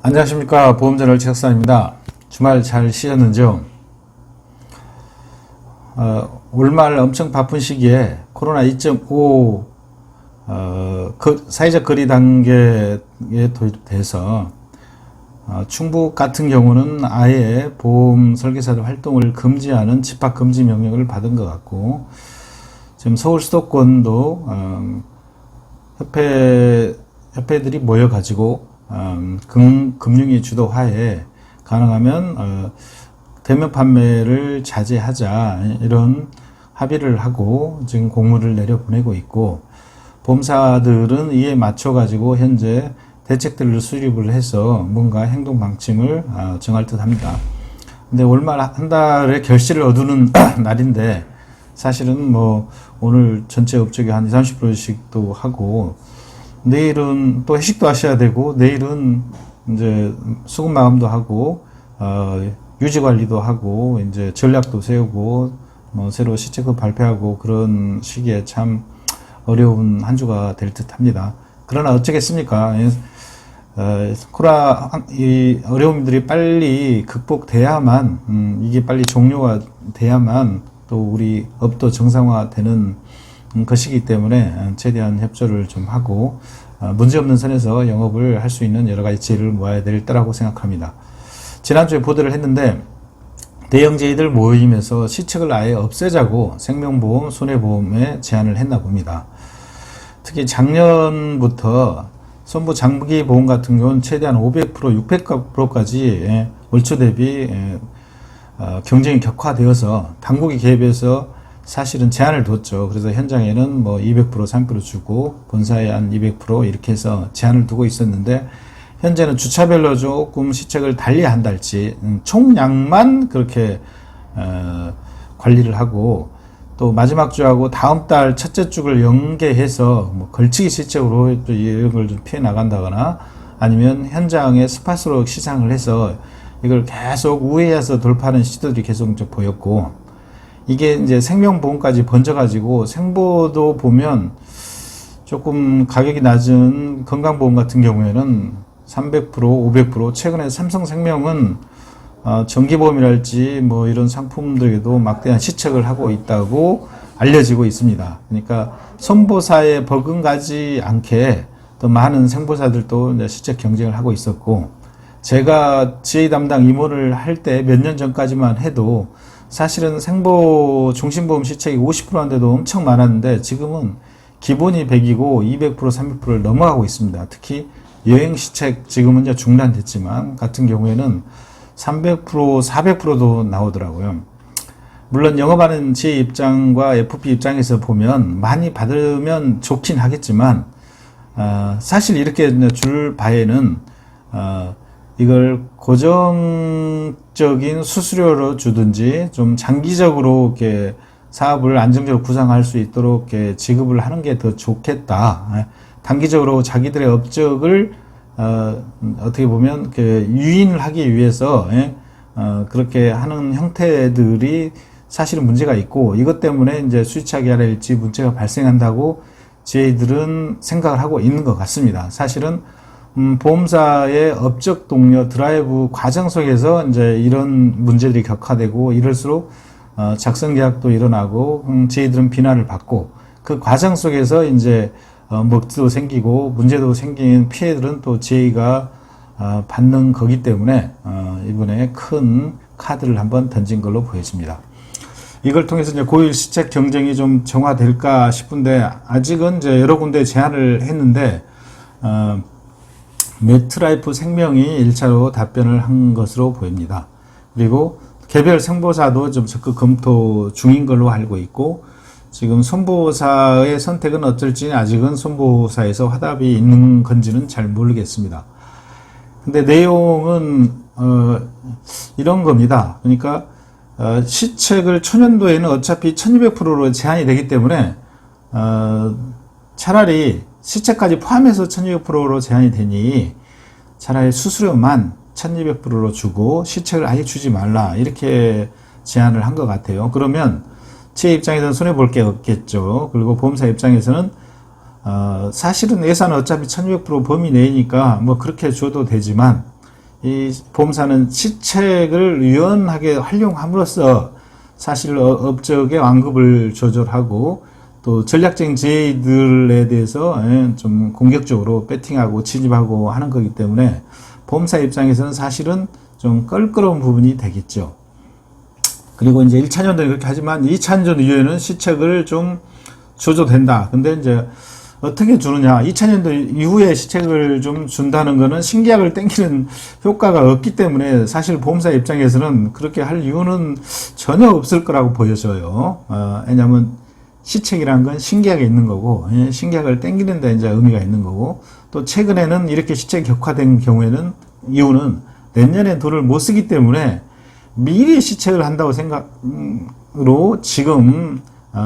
안녕하십니까. 보험저널 최석산입니다. 주말 잘 쉬셨는지요? 올말 엄청 바쁜 시기에 코로나 2.5 사회적 거리 단계에 도입돼서 충북 같은 경우는 아예 보험 설계사들 활동을 금지하는 집합금지 명령을 받은 것 같고, 지금 서울 수도권도 협회들이 모여가지고 금융위 주도하에 가능하면 대면 판매를 자제하자, 이런 합의를 하고 지금 공문을 내려보내고 있고, 보험사들은 이에 맞춰 가지고 현재 대책들을 수립을 해서 뭔가 행동 방침을 정할 듯 합니다. 근데 올말 한 달의 결실을 얻는 날인데, 사실은 뭐 오늘 전체 업적이 한 20, 30%씩도 하고, 내일은 또 회식도 하셔야 되고, 내일은 이제 수급 마감도 하고, 유지 관리도 하고, 이제 전략도 세우고, 뭐 새로 시책도 발표하고, 그런 시기에 참 어려운 한 주가 될 듯 합니다. 그러나 어쩌겠습니까? 코로나 이 어려움들이 빨리 극복돼야만, 이게 빨리 종료가 돼야만 또 우리 업도 정상화되는 것이기 때문에 최대한 협조를 좀 하고 문제없는 선에서 영업을 할 수 있는 여러 가지 지혜를 모아야 될 때라고 생각합니다. 지난주에 보도를 했는데, 대형제이들 모임에서 시책을 아예 없애자고 생명보험, 손해보험에 제안을 했나 봅니다. 특히 작년부터 손보 장기보험 같은 경우는 최대한 500%, 600%까지 월초 대비 경쟁이 격화되어서 당국이 개입해서 사실은 제한을 뒀죠. 그래서 현장에는 뭐 200%, 3% 주고 본사에 한 200% 이렇게 해서 제한을 두고 있었는데, 현재는 주차별로 조금 시책을 달리 한달지 총량만 그렇게 관리를 하고, 또 마지막 주하고 다음 달 첫째 주를 연계해서 뭐 걸치기 시책으로 또 이런 걸 좀 피해 나간다거나, 아니면 현장에 스팟으로 시상을 해서 이걸 계속 우회해서 돌파하는 시도들이 계속 보였고, 이게 이제 생명보험까지 번져가지고 생보도 보면 조금 가격이 낮은 건강보험 같은 경우에는 300%, 500%, 최근에 삼성생명은 정기보험이랄지 뭐 이런 상품들에도 막대한 시책을 하고 있다고 알려지고 있습니다. 그러니까 손보사에 버금가지 않게 더 많은 생보사들도 이제 시책 경쟁을 하고 있었고, 제가 GA 담당 임원을 할 때 몇 년 전까지만 해도 사실은 생보 종신보험 시책이 50%인데도 엄청 많았는데, 지금은 기본이 100이고 200%, 300%를 넘어가고 있습니다. 특히 여행 시책, 지금은 이제 중단됐지만 같은 경우에는 300%, 400%도 나오더라고요. 물론 영업하는 제 입장과 FP 입장에서 보면 많이 받으면 좋긴 하겠지만, 사실 이렇게 줄 바에는 이걸 고정적인 수수료로 주든지 좀 장기적으로 이렇게 사업을 안정적으로 구상할 수 있도록 이렇게 지급을 하는 게 더 좋겠다. 단기적으로 자기들의 업적을 어떻게 보면 유인을 하기 위해서 그렇게 하는 형태들이 사실은 문제가 있고, 이것 때문에 이제 수익차익이 할지 문제가 발생한다고 저희들은 생각을 하고 있는 것 같습니다. 사실은 보험사의 업적 동료 드라이브 과정 속에서 이제 이런 문제들이 격화되고, 이럴수록 작성 계약도 일어나고 저희들은 비난을 받고, 그 과정 속에서 이제 먹튀도 생기고 문제도 생긴 피해들은 또 저희가 받는 거기 때문에 이번에 큰 카드를 한번 던진 걸로 보여집니다. 이걸 통해서 이제 고율 시책 경쟁이 좀 정화될까 싶은데, 아직은 이제 여러 군데 제안을 했는데 메트라이프 생명이 1차로 답변을 한 것으로 보입니다. 그리고 개별 생보사도 좀 적극 검토 중인 걸로 알고 있고, 지금 손보사의 선택은 어쩔지 아직은 손보사에서 화답이 있는 건지는 잘 모르겠습니다. 근데 내용은 이런 겁니다. 그러니까 시책을 초년도에는 어차피 1200%로 제한이 되기 때문에 차라리 시책까지 포함해서 1200%로 제한이 되니 차라리 수수료만 1200%로 주고 시책을 아예 주지 말라, 이렇게 제안을 한 것 같아요. 그러면 제 입장에서는 손해볼 게 없겠죠. 그리고 보험사 입장에서는 사실은 예산은 어차피 1200% 범위 내니까 뭐 그렇게 줘도 되지만, 이 보험사는 시책을 유연하게 활용함으로써 사실 업적의 완급을 조절하고 또 전략적인 제의들에 대해서 좀 공격적으로 배팅하고 진입하고 하는 거기 때문에 보험사 입장에서는 사실은 좀 껄끄러운 부분이 되겠죠. 그리고 이제 1차년도에 그렇게 하지만 2차년도 이후에는 시책을 좀 줘도 된다. 근데 이제 어떻게 주느냐. 2차년도 이후에 시책을 좀 준다는 거는 신계약을 땡기는 효과가 없기 때문에 사실 보험사 입장에서는 그렇게 할 이유는 전혀 없을 거라고 보여져요. 왜냐하면 시책이란 건 신계약에 있는 거고, 신계약을 땡기는 데 이제 의미가 있는 거고, 또 최근에는 이렇게 시책이 격화된 경우에는 이유는 내년에 돈을 못 쓰기 때문에 미리 시책을 한다고 생각으로 지금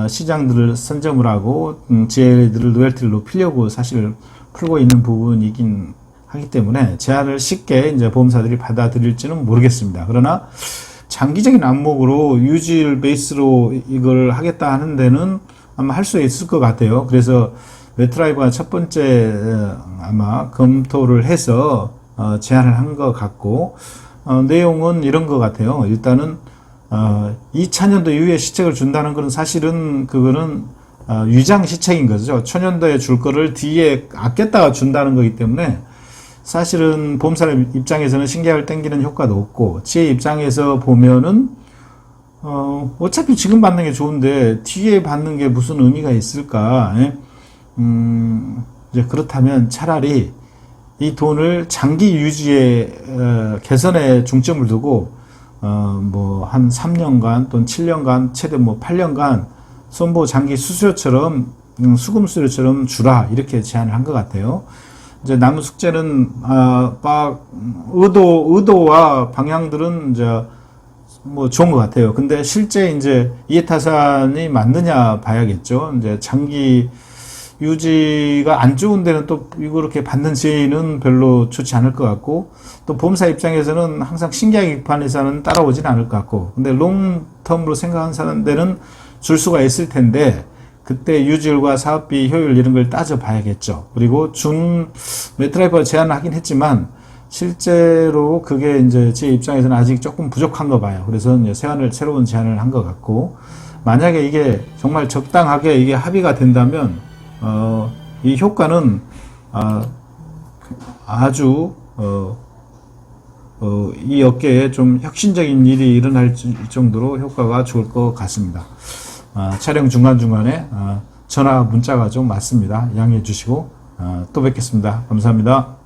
시장들을 선점을 하고 지혜들을 로열티를 높이려고 사실 풀고 있는 부분이긴 하기 때문에 제안을 쉽게 이제 보험사들이 받아들일지는 모르겠습니다. 그러나 장기적인 안목으로 유지율 베이스로 이걸 하겠다 하는 데는 아마 할 수 있을 것 같아요. 그래서 웨트라이브가 첫 번째 아마 검토를 해서 제안을 한 것 같고 내용은 이런 것 같아요. 일단은 2차년도 이후에 시책을 준다는 것은 사실은 그거는 위장 시책인 거죠. 초년도에 줄 거를 뒤에 아꼈다가 준다는 거기 때문에 사실은 보험사 입장에서는 신계약을 땡기는 효과도 없고 지혜 입장에서 보면은 어차피 지금 받는 게 좋은데 뒤에 받는 게 무슨 의미가 있을까? 이제 그렇다면 차라리 이 돈을 장기 유지에 개선에 중점을 두고 뭐 한 3년간 또는 7년간 최대 뭐 8년간 손보 장기 수수료처럼 수금 수수료처럼 주라 이렇게 제안을 한 것 같아요. 이제 남은 숙제는 의도와 방향들은 이제 뭐 좋은 것 같아요. 근데 실제 이제 이해타산이 맞느냐 봐야겠죠. 이제 장기 유지가 안 좋은 데는 또 이렇게 받는 제의는 별로 좋지 않을 것 같고 또 보험사 입장에서는 항상 신계약 입판에서는 따라오진 않을 것 같고 근데 롱텀으로 생각하는 사람들은 줄 수가 있을 텐데 그때 유지율과 사업비 효율 이런 걸 따져 봐야겠죠. 그리고 웨트라이브가 제안을 하긴 했지만 실제로 그게 이제 제 입장에서는 아직 조금 부족한 거 봐요. 그래서 이제 새로운 제안을 한 것 같고 만약에 이게 정말 적당하게 이게 합의가 된다면 이 효과는 아주 이 업계에 좀 혁신적인 일이 일어날 정도로 효과가 좋을 것 같습니다. 촬영 중간중간에 전화 문자가 좀 왔습니다. 양해해 주시고 또 뵙겠습니다. 감사합니다.